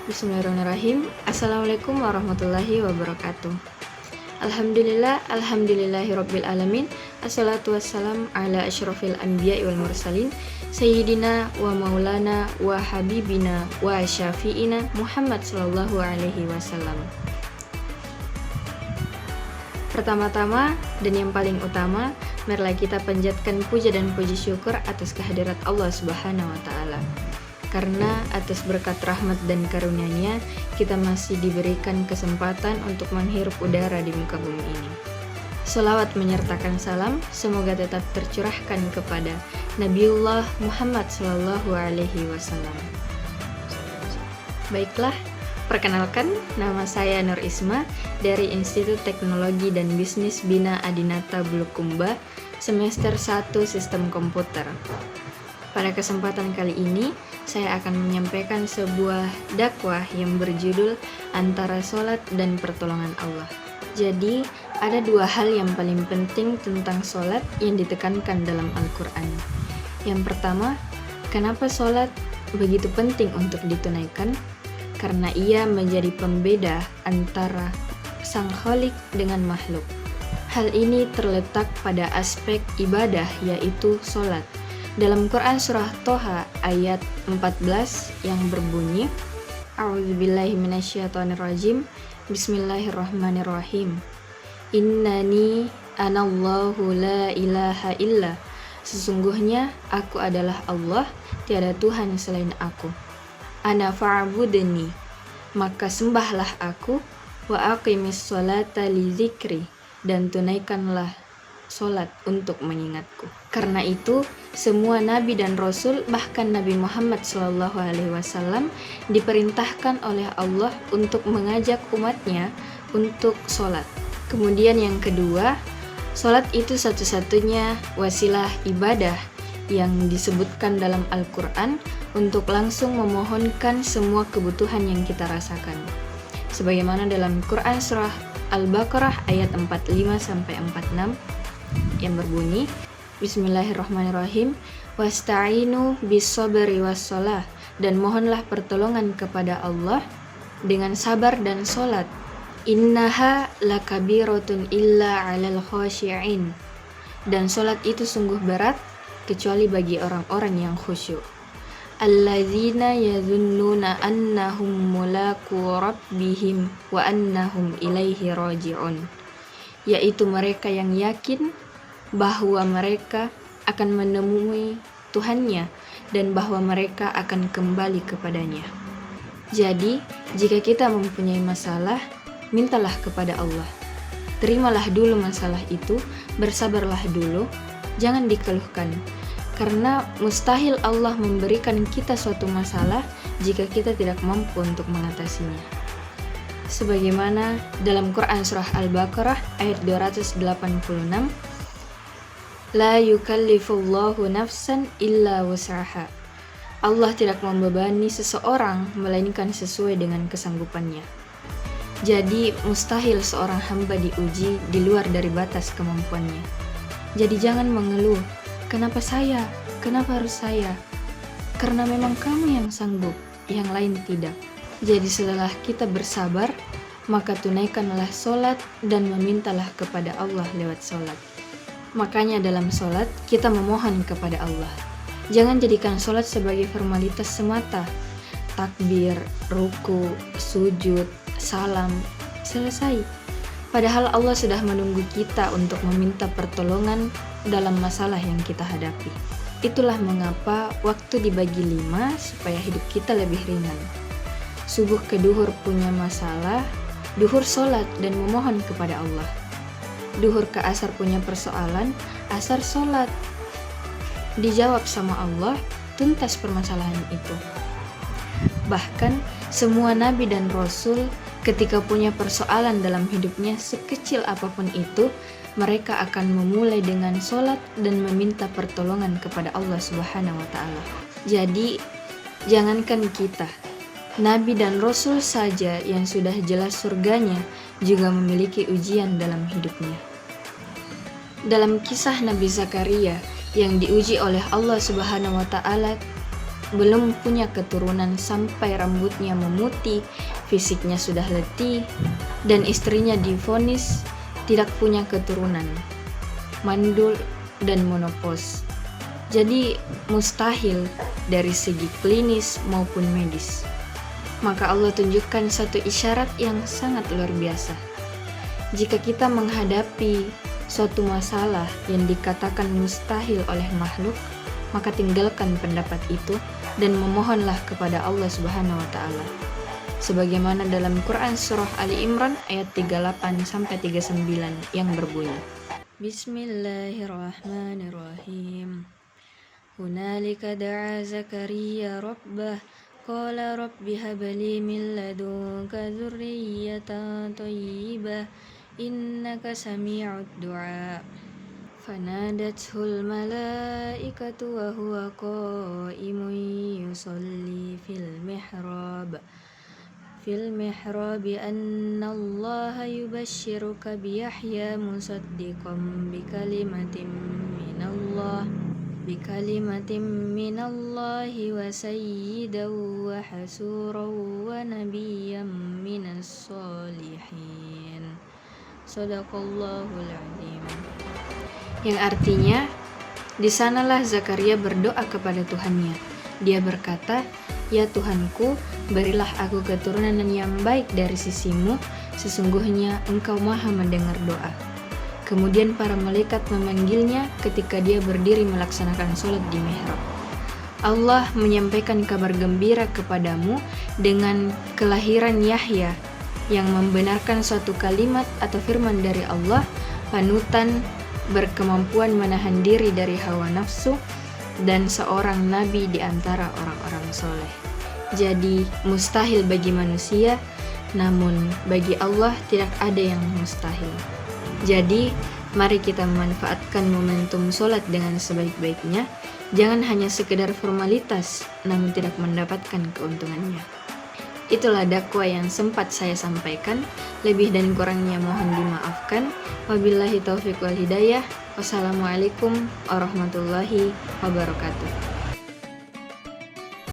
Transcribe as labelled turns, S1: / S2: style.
S1: Bismillahirrahmanirrahim. Assalamualaikum warahmatullahi wabarakatuh. Alhamdulillahirabbil alamin. Assalatu wassalam ala asyrafil anbiya'i wal mursalin sayyidina wa maulana wa habibina wa syafi'ina Muhammad sallallahu alaihi wasallam. Pertama-tama dan yang paling utama, marilah kita panjatkan puja dan puji syukur atas kehadirat Allah Subhanahu wa taala. Karena atas berkat rahmat dan karunia-Nya, kita masih diberikan kesempatan untuk menghirup udara di muka bumi ini. Selawat menyertakan salam semoga tetap tercurahkan kepada Nabiullah Muhammad sallallahu alaihi wasallam. Baiklah, perkenalkan, nama saya Nur Isma dari Institut Teknologi dan Bisnis Bina Adinata Bulukumba, semester 1 Sistem Komputer. Pada kesempatan kali ini, saya akan menyampaikan sebuah dakwah yang berjudul Antara Sholat dan Pertolongan Allah. Jadi, ada dua hal yang paling penting tentang sholat yang ditekankan dalam Al-Quran. Yang pertama, kenapa sholat begitu penting untuk ditunaikan? Karena ia menjadi pembeda antara sang Khalik dengan makhluk. Hal ini terletak pada aspek ibadah, yaitu sholat. Dalam Quran surah Toha ayat 14 yang berbunyi, A'udzubillahi minasyaitonirrajim, Bismillahirrahmanirrahim. Innani anallahu la ilaha illa. Sesungguhnya aku adalah Allah, tiada Tuhan selain aku. Ana fa'budni, maka sembahlah aku, wa aqimis sholata li dzikri, dan tunaikanlah sholat untuk mengingatku. Karena itu, semua nabi dan rasul, bahkan Nabi Muhammad SAW, diperintahkan oleh Allah untuk mengajak umatnya untuk sholat. Kemudian yang kedua, sholat itu satu-satunya wasilah ibadah yang disebutkan dalam Al-Quran untuk langsung memohonkan semua kebutuhan yang kita rasakan. Sebagaimana dalam Quran surah Al-Baqarah ayat 45-46 yang berbunyi, Bismillahirrahmanirrahim, wasta'inu bis-sabri was-shalah, dan mohonlah pertolongan kepada Allah dengan sabar dan sholat. Innaha lakabiratun illa 'alal khashi'in, dan sholat itu sungguh berat kecuali bagi orang-orang yang khusyuk. Alladzina yadhunnuna annahum mulaku rabbihim wa annahum ilaihi raji'un, yaitu mereka yang yakin bahwa mereka akan menemui Tuhannya dan bahwa mereka akan kembali kepadanya. Jadi, jika kita mempunyai masalah, mintalah kepada Allah. Terimalah dulu masalah itu, bersabarlah dulu, jangan dikeluhkan. Karena mustahil Allah memberikan kita suatu masalah jika kita tidak mampu untuk mengatasinya. Sebagaimana dalam Quran surah Al-Baqarah ayat 286, La yukallifullahu nafsan illa wus'aha. Allah tidak membebani seseorang melainkan sesuai dengan kesanggupannya. Jadi mustahil seorang hamba diuji di luar dari batas kemampuannya. Jadi jangan mengeluh, kenapa saya? Kenapa harus saya? Karena memang kamu yang sanggup, yang lain tidak. Jadi setelah kita bersabar, maka tunaikanlah sholat dan memintalah kepada Allah lewat sholat. Makanya dalam sholat, kita memohon kepada Allah. Jangan jadikan sholat sebagai formalitas semata. Takbir, ruku, sujud, salam, selesai. Padahal Allah sudah menunggu kita untuk meminta pertolongan dalam masalah yang kita hadapi. Itulah mengapa waktu dibagi 5 supaya hidup kita lebih ringan. Subuh ke duhur punya masalah, duhur sholat dan memohon kepada Allah. Duhur ke asar punya persoalan, asar sholat. Dijawab sama Allah, tuntas permasalahan itu. Bahkan semua nabi dan rasul ketika punya persoalan dalam hidupnya sekecil apapun itu, mereka akan memulai dengan sholat dan meminta pertolongan kepada Allah Subhanahu wa ta'ala. Jadi, jangankan kita, nabi dan rasul saja yang sudah jelas surganya juga memiliki ujian dalam hidupnya. Dalam kisah Nabi Zakaria yang diuji oleh Allah Subhanahu wa ta'ala belum punya keturunan sampai rambutnya memutih, fisiknya sudah letih, dan istrinya divonis tidak punya keturunan, mandul dan menopause. Jadi mustahil dari segi klinis maupun medis. Maka Allah tunjukkan satu isyarat yang sangat luar biasa. Jika kita menghadapi suatu masalah yang dikatakan mustahil oleh makhluk, maka tinggalkan pendapat itu dan memohonlah kepada Allah Subhanahu wa taala. Sebagaimana dalam Quran surah Ali Imran ayat 38 sampai 39 yang berbunyi, Bismillahirrahmanirrahim. Hunalika da'a Zakaria rabbah qala rabbi habli min ladunka dzurriyyatan thayyibah innaka sami'ud du'a. فنادته الملائكة وهو قائم يصلي في المحراب أن الله يبشرك بيحيى مصدقا بكلمة من الله وسيدا وحسورا ونبيا من الصالحين صدق الله العظيم. Yang artinya, di sanalah Zakaria berdoa kepada Tuhannya. Dia berkata, "Ya Tuhanku, berilah aku keturunan yang baik dari sisimu, sesungguhnya Engkau Maha mendengar doa." Kemudian para malaikat memanggilnya ketika dia berdiri melaksanakan sholat di mihrab. Allah menyampaikan kabar gembira kepadamu dengan kelahiran Yahya yang membenarkan suatu kalimat atau firman dari Allah, panutan, berkemampuan menahan diri dari hawa nafsu, dan seorang nabi di antara orang-orang soleh. Jadi mustahil bagi manusia, namun bagi Allah tidak ada yang mustahil. Jadi mari kita memanfaatkan momentum sholat dengan sebaik-baiknya. Jangan hanya sekedar formalitas, namun tidak mendapatkan keuntungannya. Itulah dakwah yang sempat saya sampaikan. Lebih dan kurangnya mohon dimaafkan. Wabillahi taufiq wal hidayah. Wassalamualaikum warahmatullahi wabarakatuh.